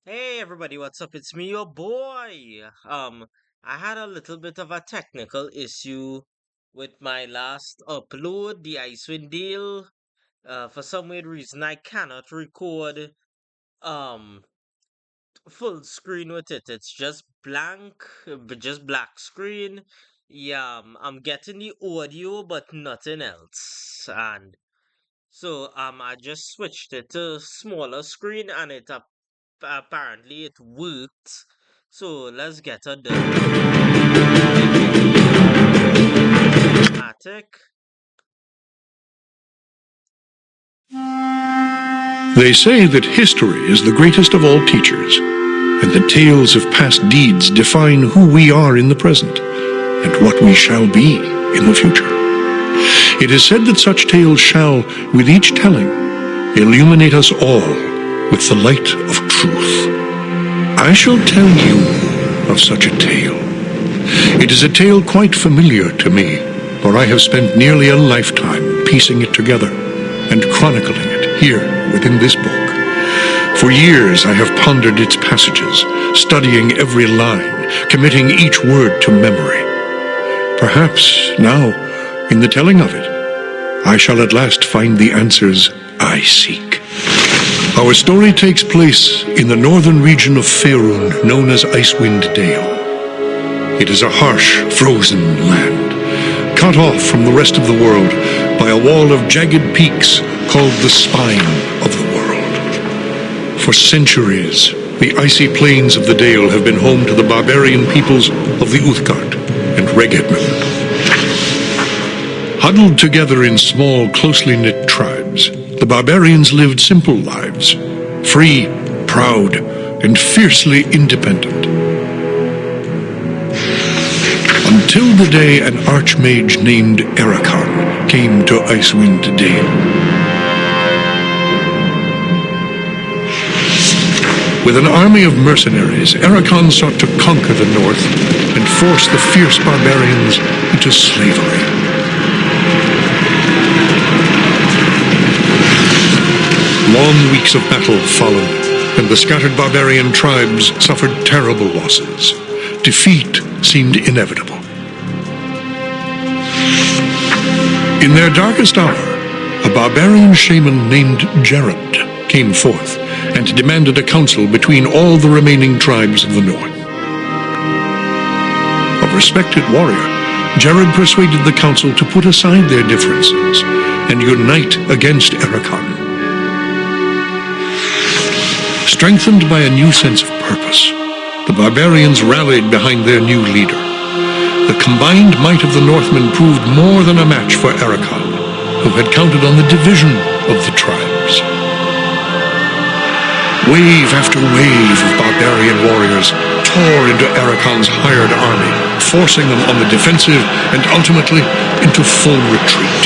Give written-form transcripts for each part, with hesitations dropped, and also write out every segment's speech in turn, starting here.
Hey everybody, what's up? It's me, your boy. I had a little bit of a technical issue with my last upload, the Icewind deal. For some weird reason, I cannot record um full screen with it. It's just blank, but just black screen. Yeah, I'm getting the audio, but nothing else. And so I just switched it to smaller screen, and apparently it worked. So let's get her done. Attic. They say that history is the greatest of all teachers, and that tales of past deeds define who we are in the present, and what we shall be in the future. It is said that such tales shall, with each telling, illuminate us all with the light of truth. I shall tell you of such a tale. It is a tale quite familiar to me, for I have spent nearly a lifetime piecing it together and chronicling it here within this book. For years I have pondered its passages, studying every line, committing each word to memory. Perhaps now, in the telling of it, I shall at last find the answers I seek. Our story takes place in the northern region of Faerun, known as Icewind Dale. It is a harsh, frozen land, cut off from the rest of the world by a wall of jagged peaks called the Spine of the World. For centuries, the icy plains of the Dale have been home to the barbarian peoples of the Uthgard and Regedmund. Huddled together in small, closely knit tribes, the barbarians lived simple lives, free, proud, and fiercely independent. Until the day an archmage named Ericon came to Icewind Dale. With an army of mercenaries, Ericon sought to conquer the north and force the fierce barbarians into slavery. Long weeks of battle followed, and the scattered barbarian tribes suffered terrible losses. Defeat seemed inevitable. In their darkest hour, a barbarian shaman named Jared came forth and demanded a council between all the remaining tribes of the north. A respected warrior, Jared persuaded the council to put aside their differences and unite against Ericon. Strengthened by a new sense of purpose, the barbarians rallied behind their new leader. The combined might of the Northmen proved more than a match for Ericon, who had counted on the division of the tribes. Wave after wave of barbarian warriors tore into Ericon's hired army, forcing them on the defensive and ultimately into full retreat.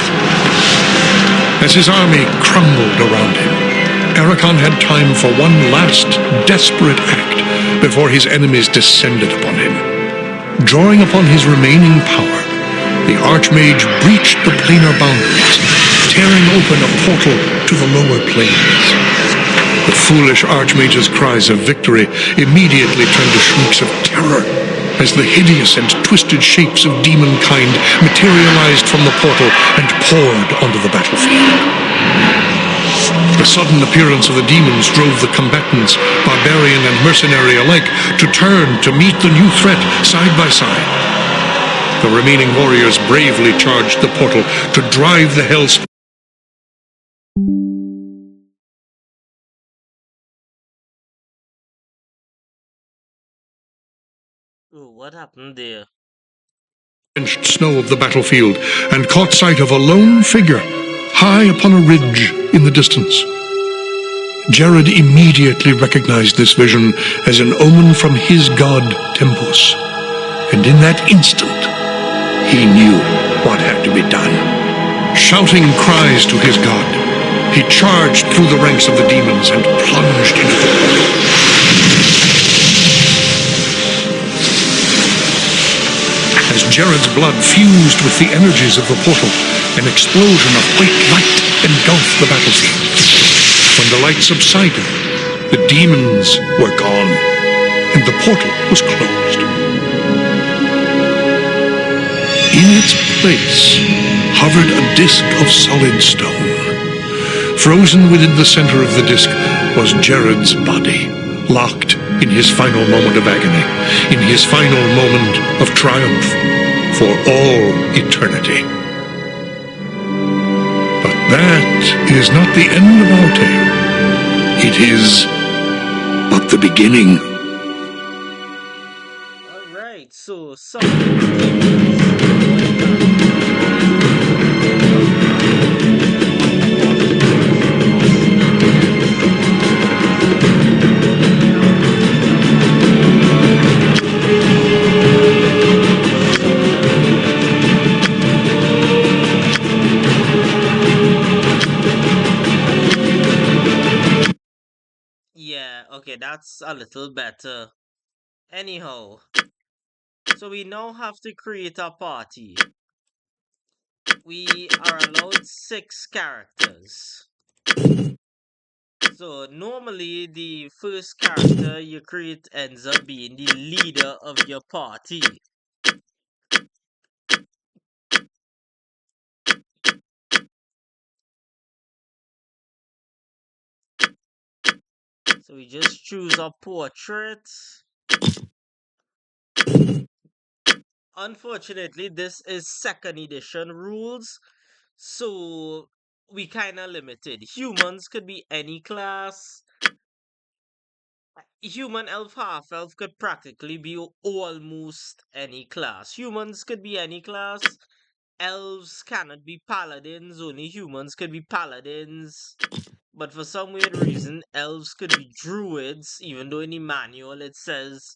As his army crumbled around him, Ericon had time for one last desperate act before his enemies descended upon him. Drawing upon his remaining power, the Archmage breached the planar boundaries, tearing open a portal to the lower planes. The foolish Archmage's cries of victory immediately turned to shrieks of terror as the hideous and twisted shapes of demonkind materialized from the portal and poured onto the battlefield. The sudden appearance of the demons drove the combatants, barbarian and mercenary alike, to turn to meet the new threat side by side. The remaining warriors bravely charged the portal to drive the hellspawn Oh, what happened there? drenched snow of the battlefield and caught sight of a lone figure high upon a ridge in the distance. Jared immediately recognized this vision as an omen from his god Tempus, and in that instant he knew what had to be done. Shouting cries to his god, he charged through the ranks of the demons and plunged into the portal. As Jared's blood fused with the energies of the portal, an explosion of white light engulfed the battlefield. When the light subsided, The demons were gone, and the portal was closed. In its place hovered a disk of solid stone. Frozen within the center of the disk was Jared's body, locked in his final moment of agony, in his final moment of triumph, for all eternity. But that is not the end of our tale. It is but the beginning. Alright, so some of the demons went Yeah, okay, that's a little better. Anyhow, so we now have to create a party. We are allowed 6 characters. So normally the first character you create ends up being the leader of your party. So we just choose a portrait. Unfortunately, this is second edition rules, so we kind of limited. Humans could be any class. Human, elf, half elf could practically be almost any class. Humans could be any class. Elves cannot be paladins, only humans could be paladins. But for some weird reason, elves could be druids, even though in the manual it says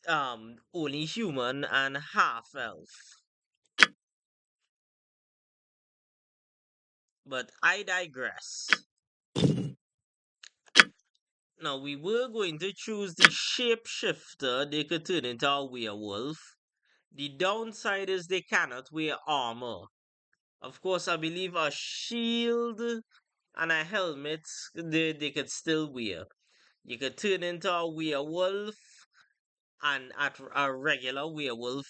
only human and half elf. But I digress. Now we were going to choose the shapeshifter, they could turn into a werewolf. The downside is they cannot wear armor. Of course, I believe a shield and a helmet they could still wear. You could turn into a werewolf and at a regular werewolf,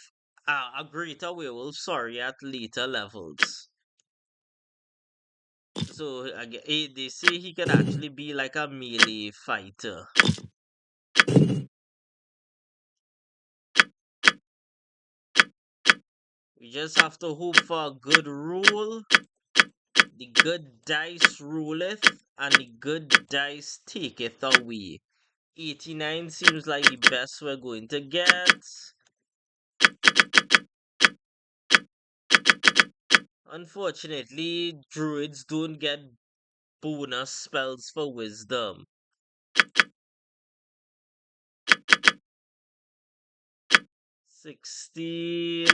a greater werewolf, sorry, at later levels. So they say he could actually be like a melee fighter. We just have to hope for a good roll. The good dice ruleth, and the good dice taketh away. 89 seems like the best we're going to get. Unfortunately, druids don't get bonus spells for wisdom. 16.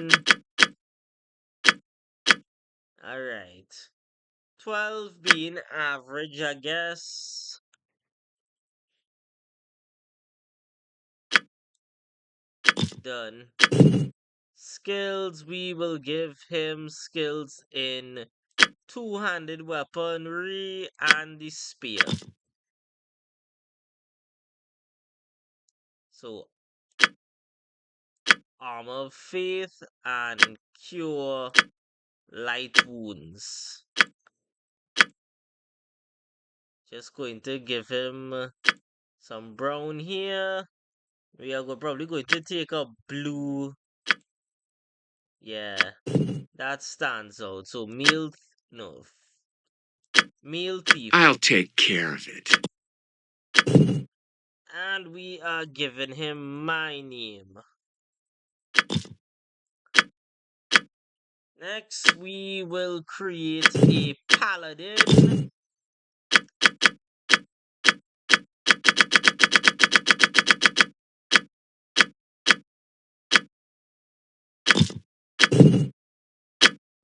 Alright. 12 being average, I guess. Done. Skills, we will give him skills in two-handed weaponry and the spear. So, armor of faith and cure light wounds. Just going to give him some brown here. We are probably going to take a blue. Yeah, that stands out. So no, meal thief. I'll take care of it. And we are giving him my name. Next, we will create a paladin.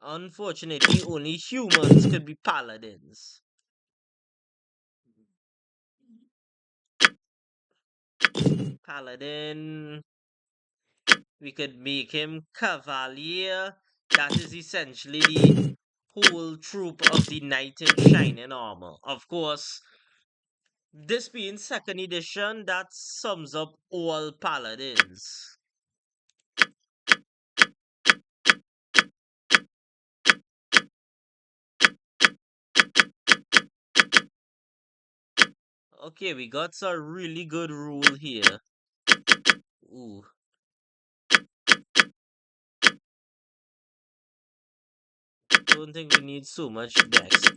Unfortunately, only humans could be paladins. Paladin. We could make him cavalier. That is essentially the whole troop of the knight in shining armor. Of course, This being second edition, that sums up all paladins. Okay, we got a really good rule here. Ooh. Don't think we need so much dex.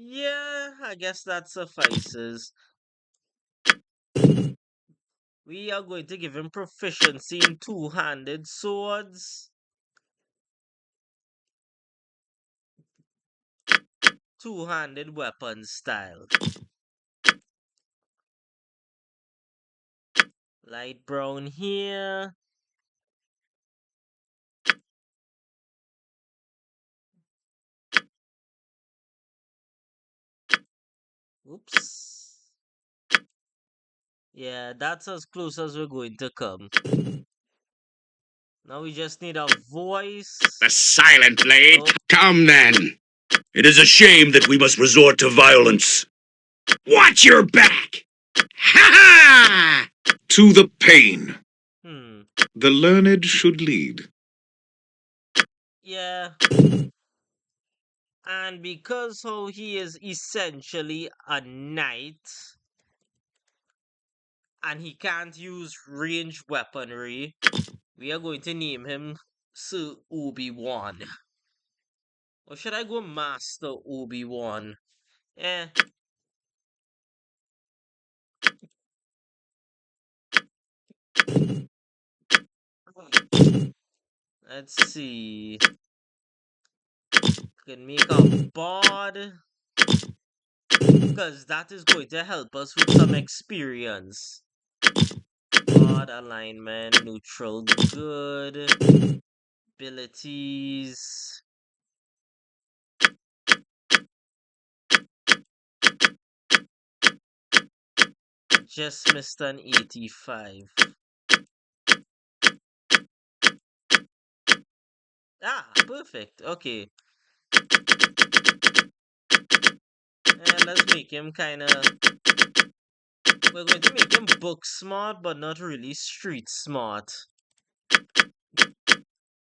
Yeah, I guess that suffices. We are going to give him proficiency in two-handed swords. Two-handed weapons style. Light brown here. Oops. Yeah, that's as close as we're going to come. Now we just need a voice. The silent blade. Nope. Come then. It is a shame that we must resort to violence. Watch your back! Ha ha! To the pain. Hmm. The learned should lead. Yeah. And because how he is essentially a knight and he can't use ranged weaponry, we are going to name him Sir Obi-Wan. Or should I go Master Obi-Wan? Eh. Let's see. Can make a bard. Because that is going to help us with some experience. Bard alignment, neutral good. Abilities. Just missed an 85. Ah, perfect. Okay. And let's make him kind of. We're going to make him book smart, but not really street smart.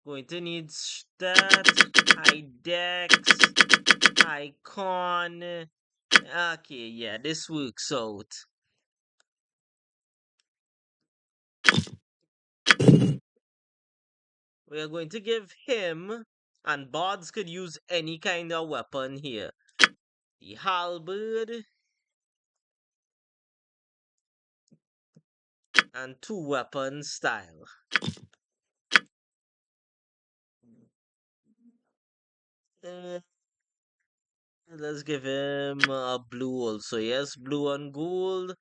Going to need stat, high dex, icon. Okay, yeah, this works out. We are going to give him, and bards could use any kind of weapon here. The halberd and two weapon style. Uh, let's give him a blue also. Yes, blue and gold.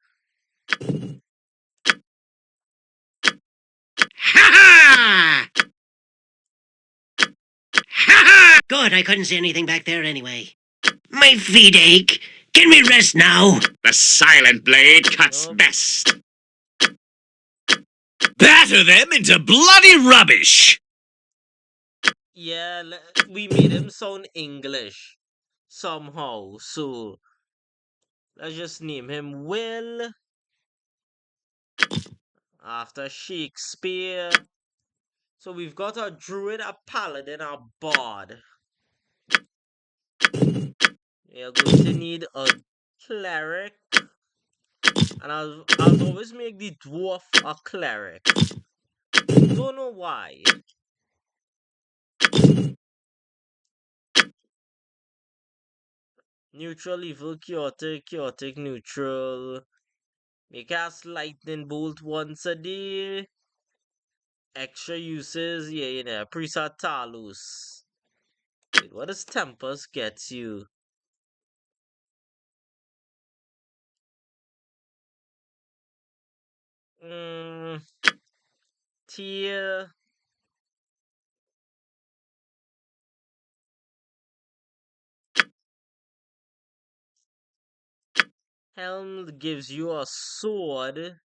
Ha ha! Ha ha! Good, I couldn't see anything back there anyway. My feet ache. Can we rest now? The silent blade cuts Nope. best. Batter them into bloody rubbish! Yeah, we made him sound English somehow. So let's just name him Will after Shakespeare. So we've got a druid, a paladin, a bard. We're going to need a cleric. And I'll always make the dwarf a cleric. Don't know why. Neutral, evil, chaotic, chaotic, neutral. May cast lightning bolt once a day. Extra uses, yeah, you know, Priest Talus. Wait, what does Tempest get you? Mm, tier. Helm gives you a sword.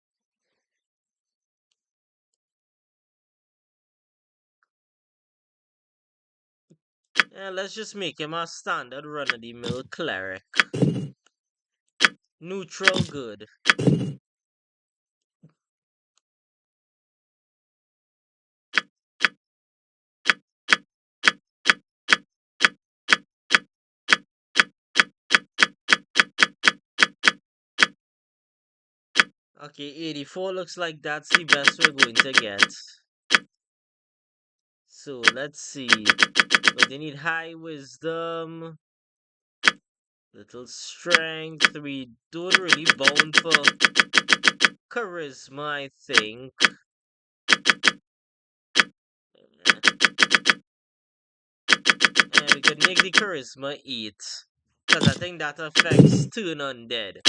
Yeah, let's just make him a standard run of the mill cleric. Neutral good. Okay, 84 looks like that's the best we're going to get. So let's see. But they need high wisdom, little strength. We don't really bound for charisma, I think. Eh, we could make the charisma 8. Because I think that affects turn undead.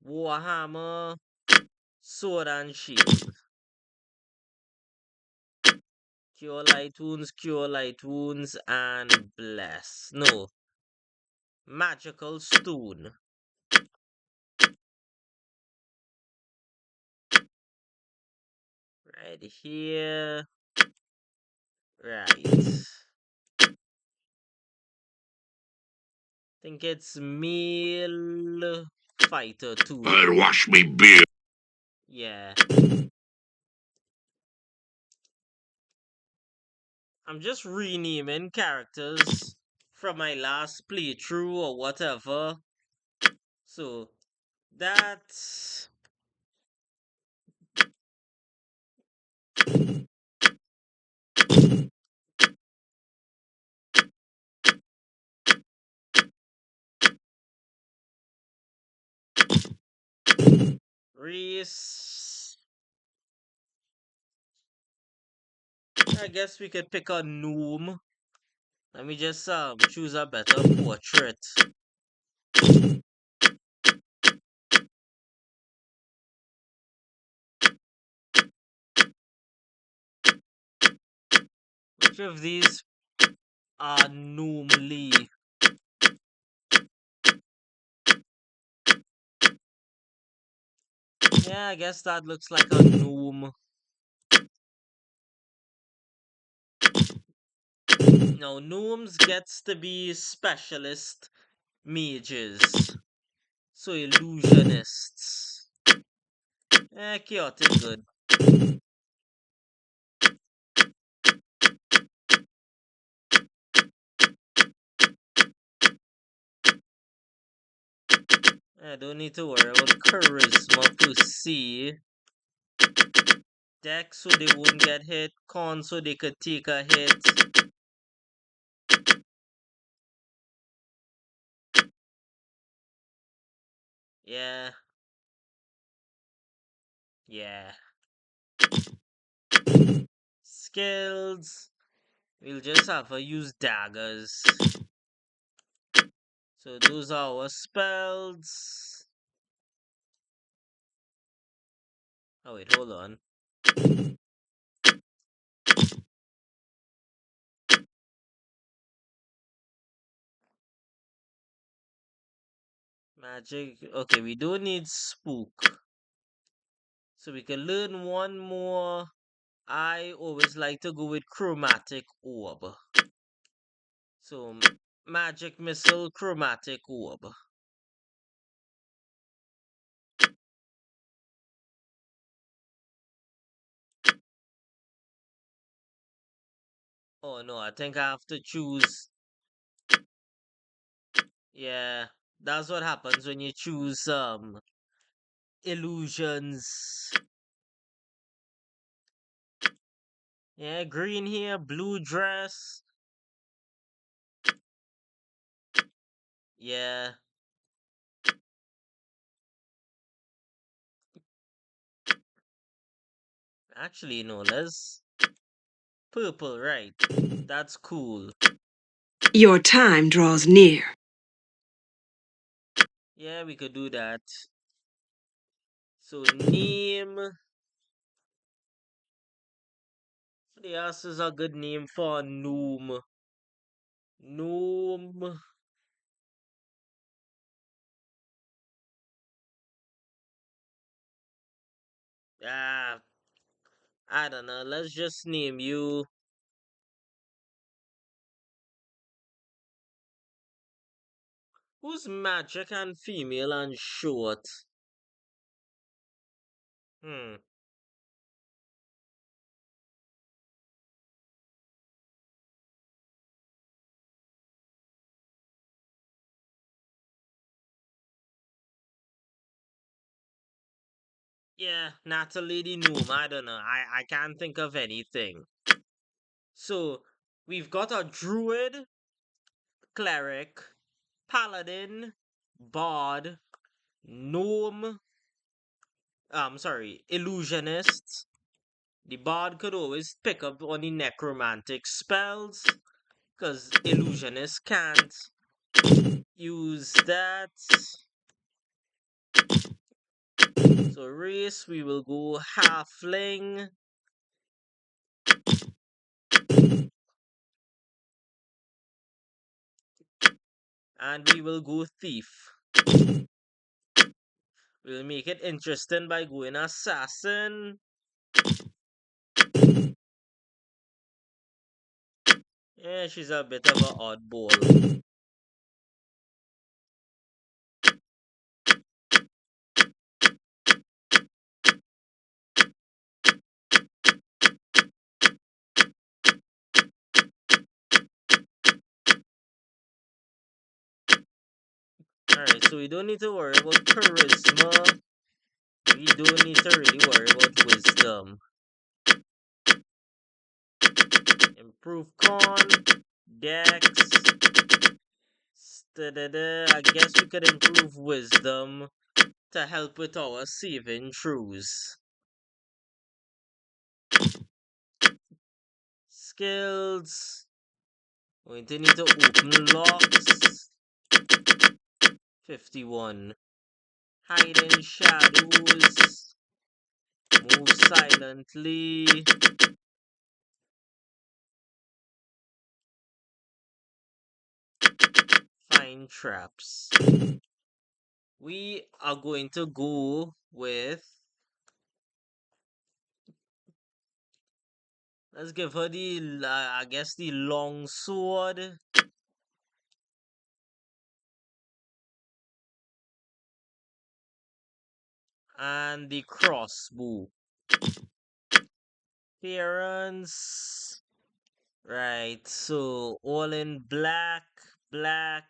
Warhammer, sword and shield. Cure light wounds, and bless. No, magical stone. Right here. Right. Think it's male fighter too. I'll wash me beard. Yeah. I'm just renaming characters from my last playthrough or whatever. So that's Reese. I guess we could pick a gnome. Let me just choose a better portrait. Which of these are gnomely? Yeah, I guess that looks like a gnome. No, gnomes gets to be specialist mages. So illusionists. Chaotic good. I don't need to worry about charisma per se. Dex so they won't get hit. Con so they could take a hit. Yeah, yeah. Skills. We'll just have to use daggers. So those are our spells. Oh wait, hold on. Magic. Okay, we don't need spook. So we can learn one more. I always like to go with chromatic orb. So magic missile, chromatic orb. Oh no, I think I have to choose. Yeah, that's what happens when you choose illusions. Yeah, green here, blue dress. Yeah, actually no, let's purple, right? That's cool. Your time draws near. Yeah, we could do that. So name. The else is a good name for a gnome. Gnome. Ah, I don't know. Let's just name you Who's magic and female and short? Hmm. Yeah, Natalie the Noom. I don't know. I can't think of anything. So we've got a druid, cleric, paladin, bard, gnome. Sorry, illusionist. The bard could always pick up on the necromantic spells, because illusionists can't use that. So race, we will go halfling, and we will go thief. We'll make it interesting by going assassin. Yeah, she's a bit of an oddball. Alright, so we don't need to worry about charisma. We don't need to really worry about wisdom. Improve con, dex. I guess we could improve wisdom to help with our saving throws. Skills. Going to need to open locks. 51. Hide in shadows. Move silently. Find traps. We are going to go with. Let's give her the, I guess, the long sword. And the crossbow. Appearance. Right, so all in black, black.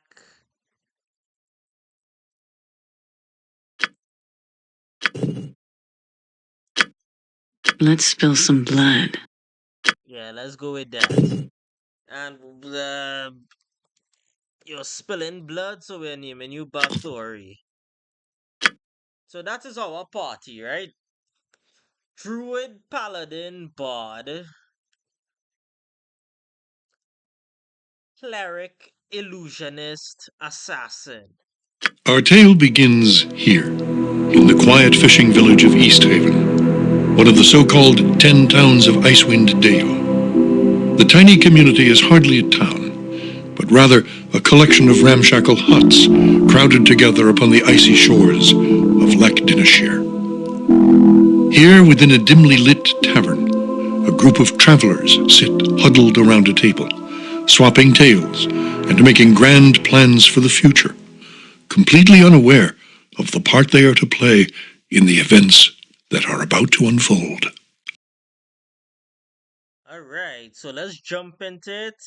Let's spill some blood. Yeah, let's go with that. And you're spilling blood, so we're naming you Bathory. So that is our party, right? Druid, Paladin, Bard, Cleric, Illusionist, Assassin. Our tale begins here, in the quiet fishing village of Easthaven, one of the so-called 10 towns of Icewind Dale. The tiny community is hardly a town, but rather a collection of ramshackle huts crowded together upon the icy shores of Lac Dinashir. Here, within a dimly lit tavern, a group of travelers sit huddled around a table, swapping tales and making grand plans for the future, completely unaware of the part they are to play in the events that are about to unfold. Alright, so let's jump into it.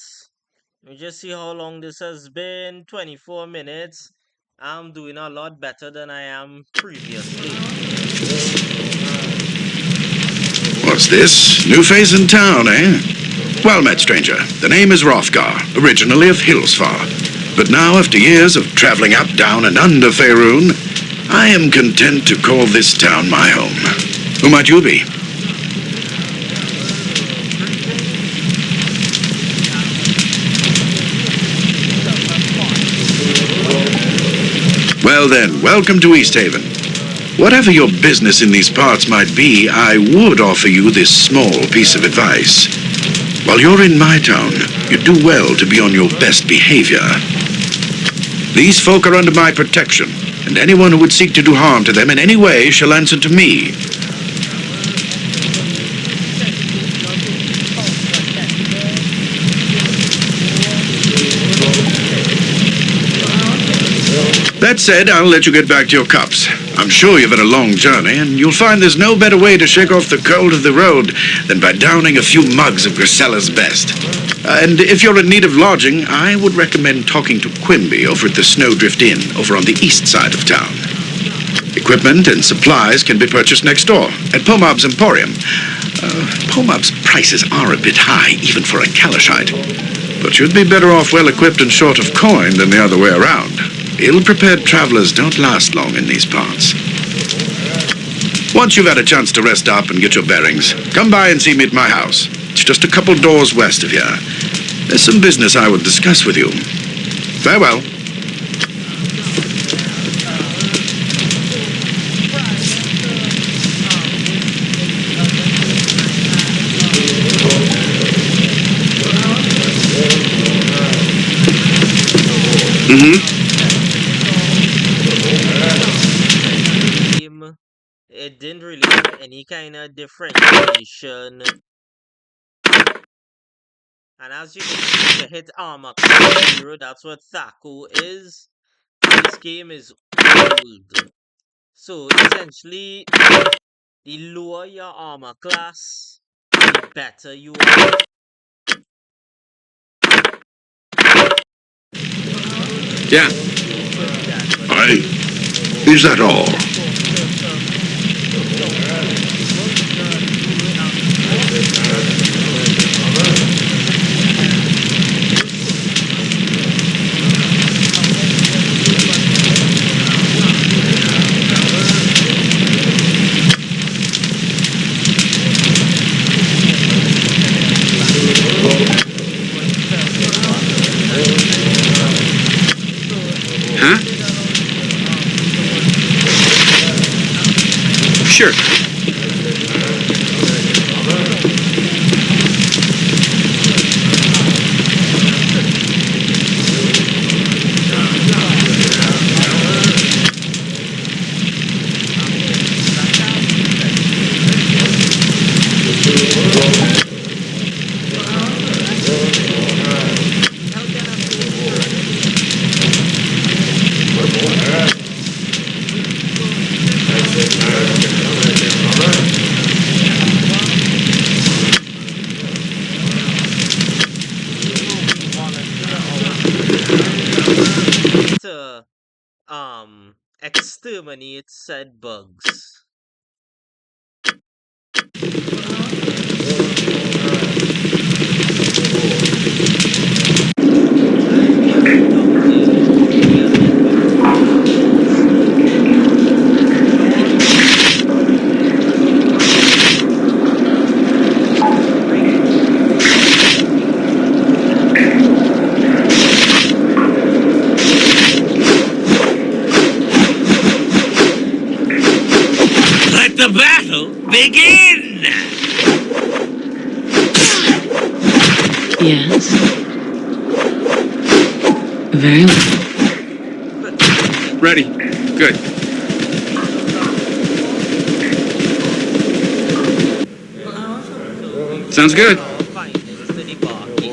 Let me just see how long this has been. 24 minutes. I'm doing a lot better than I am previously. What's this? New face in town, eh? Well met, stranger. The name is Hrothgar, originally of Hillsfar. But now, after years of traveling up, down, and under Faerun, I am content to call this town my home. Who might you be? Well then, welcome to Easthaven. Whatever your business in these parts might be, I would offer you this small piece of advice. While you're in my town, you'd do well to be on your best behavior. These folk are under my protection, and anyone who would seek to do harm to them in any way shall answer to me. That said, I'll let you get back to your cups. I'm sure you've had a long journey, and you'll find there's no better way to shake off the cold of the road than by downing a few mugs of Grisella's best. And if you're in need of lodging, I would recommend talking to Quimby over at the Snowdrift Inn over on the east side of town. Equipment and supplies can be purchased next door at Pomab's Emporium. Pomab's prices are a bit high, even for a Kalashite. But you'd be better off well-equipped and short of coin than the other way around. Ill-prepared travelers don't last long in these parts. Once you've had a chance to rest up and get your bearings, come by and see me at my house. It's just a couple doors west of here. There's some business I would discuss with you. Farewell. It didn't really have any kind of differentiation. And as you can see, to hit armor class 0, that's what Thaco is. This game is old. So essentially, the lower your armor class, the better you are. Yeah. Is that all? Huh? Sure. To exterminate said bugs. Let the battle begin! Yes. Very well. Ready. Good. Sounds good. Findings to the barkeep.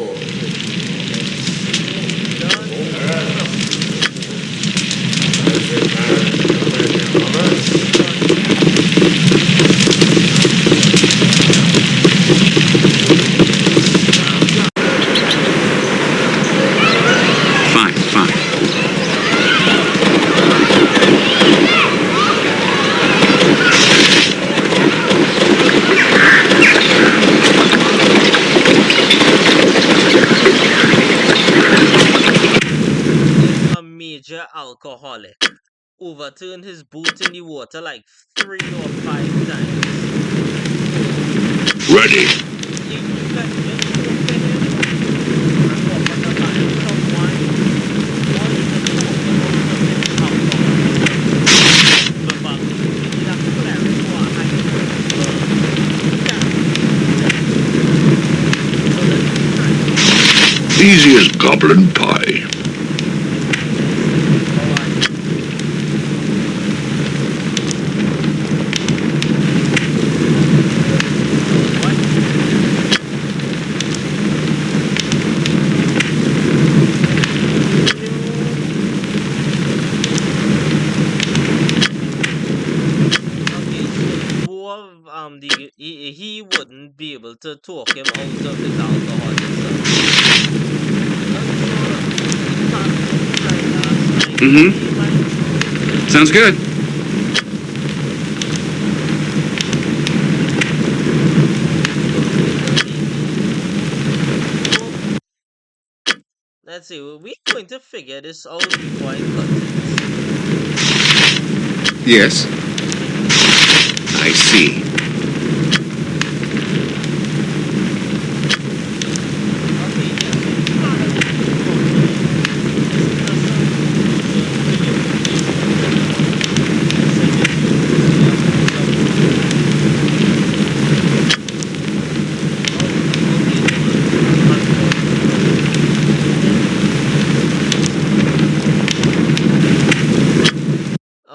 Fine, fine. A major alcoholic overturned his boot in the water like 3 or 5 times. Ready. You can just open it and open the line from one Easy as goblin pie. able to talk him out of his alcohol itself. Sounds good. Let's see, we're going to figure this out before I cut it. Yes, I see. Okay, yeah, so you kind of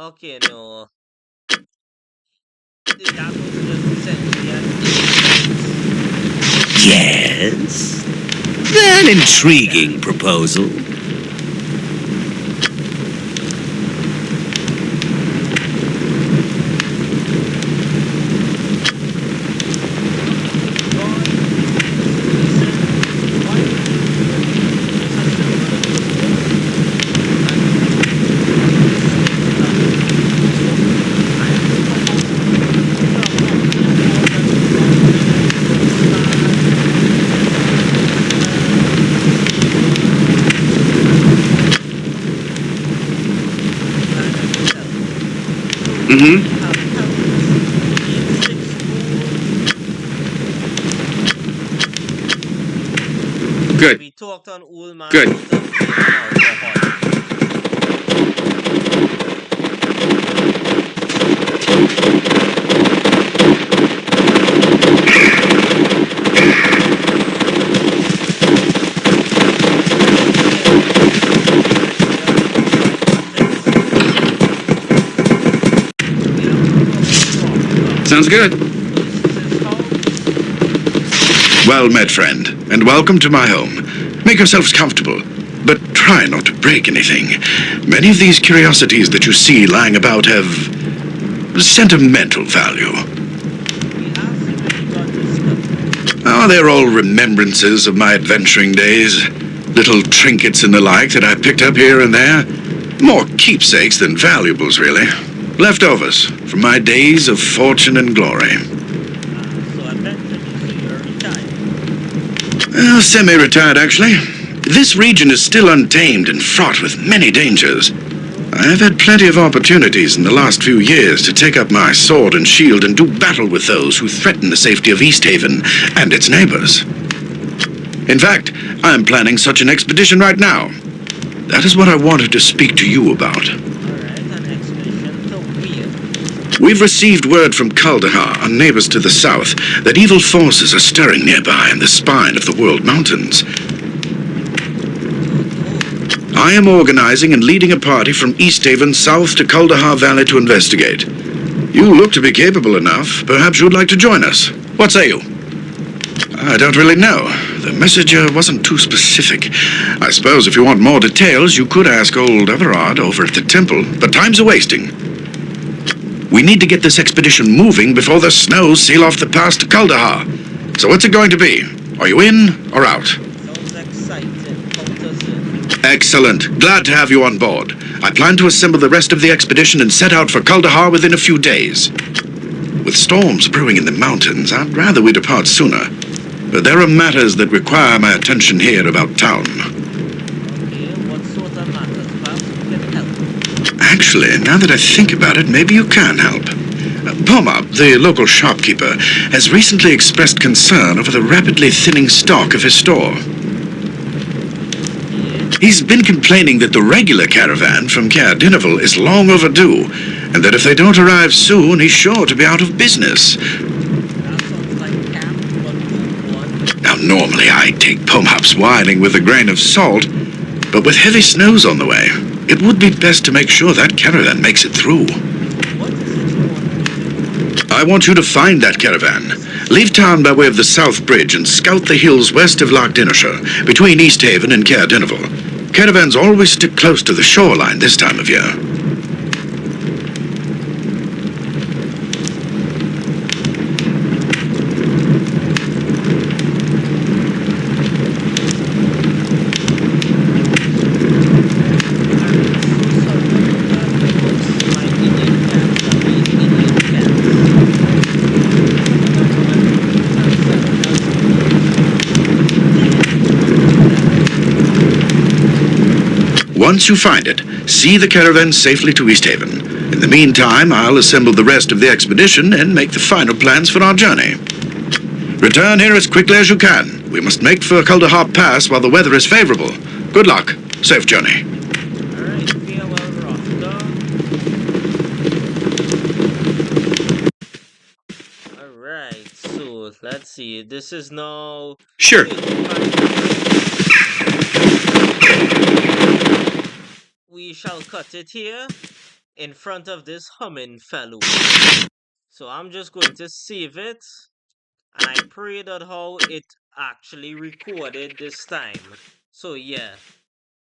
okay, no. That was just essentially an Yes? An intriguing proposal. Good. We talked on old man Good. out of being alcoholic. Sounds good. Well met, friend, and welcome to my home. Make yourselves comfortable, but try not to break anything. Many of these curiosities that you see lying about have sentimental value. Oh, they're all remembrances of my adventuring days. Little trinkets and the like that I picked up here and there. More keepsakes than valuables, really. Leftovers from my days of fortune and glory. So I bet that you're retired. Well, semi-retired, actually. This region is still untamed and fraught with many dangers. I've had plenty of opportunities in the last few years to take up my sword and shield and do battle with those who threaten the safety of Easthaven and its neighbors. In fact, I'm planning such an expedition right now. That is what I wanted to speak to you about. Alright, an expedition to where? We've received word from Kaldahar, our neighbors to the south, that evil forces are stirring nearby in the spine of the World Mountains. I am organizing and leading a party from Easthaven south to Kaldahar Valley to investigate. You look to be capable enough. Perhaps you'd like to join us. What say you? I don't really know. The message wasn't too specific. I suppose if you want more details, you could ask old Everard over at the temple, but time's a-wasting. We need to get this expedition moving before the snows seal off the pass to Kaldahar. So what's it going to be? Are you in or out? Sounds exciting. Count us in. Excellent. Glad to have you on board. I plan to assemble the rest of the expedition and set out for Kaldahar within a few days. With storms brewing in the mountains, I'd rather we depart sooner. But there are matters that require my attention here about town. Okay, what sort of matters? Perhaps we can help. Actually, now that I think about it, maybe you can help. Pomab, the local shopkeeper, has recently expressed concern over the rapidly thinning stock of his store. He's been complaining that the regular caravan from Caer-Dineval is long overdue, and that if they don't arrive soon, he's sure to be out of business. That sounds like camp, but no one. Now, normally I'd take Pomab's whining with a grain of salt, but with heavy snows on the way, it would be best to make sure that caravan makes it through. What is it you want me to do? I want you to find that caravan. Leave town by way of the South Bridge and scout the hills west of Loch Dinnershire, between Easthaven and Caer-Dineval. Caravans always stick close to the shoreline this time of year. Once you find it, see the caravan safely to Easthaven. In the meantime, I'll assemble the rest of the expedition and make the final plans for our journey. Return here as quickly as you can. We must make for Calderharp Pass while the weather is favorable. Good luck. Safe journey. Alright, farewell, Roctor. Alright, so let's see. This is now Sure. 35. We shall cut it here in front of this humming fellow. So I'm just going to save it, and I pray that how it actually recorded this time. So yeah,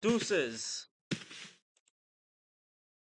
deuces.